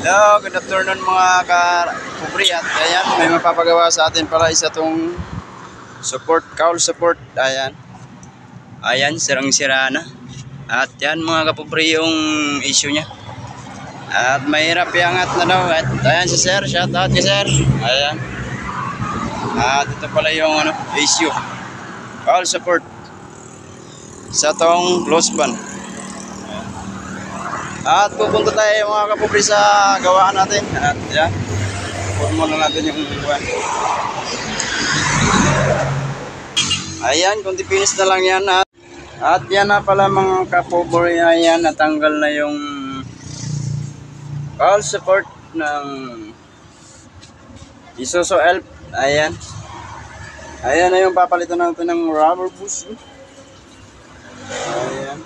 Hello, good afternoon mga ka-pobre. At ayan, may mapapagawa sa atin pala isa tong cowl support. Ayan, sirang-sira na. At yan mga ka-pobre yung issue niya. At mahirap iangat na daw. At ayan si sir, shout out kay sir. Ayan. At ito pala yung issue. Cowl support sa tong close band. At pupunta tayo mga kapobre sa gawaan natin. At yan, put muna natin yung buwan. Ayan, kunti finish na lang yan. At yan na pala mga kapobre. Ayan, natanggal na yung cowl support ng Isuzu Elf. Ayan. Ayan na yung papalitan natin ng rubber bush. Ayan.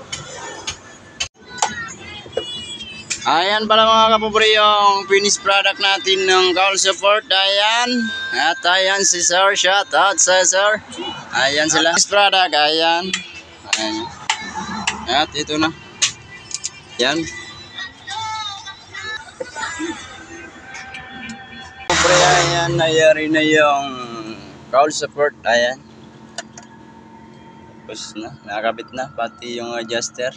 Ayan pala mga kapobre yung finished product natin ng cowl support. Ayan. At ayan si sir. Shout out sa sir. Ayan sila. Finished product. Ayan. Ayan. At ito na. Ayan. Kapobre, ayan. Nayari na yung cowl support. Ayan. Tapos na. Nakakabit na. Pati yung adjuster.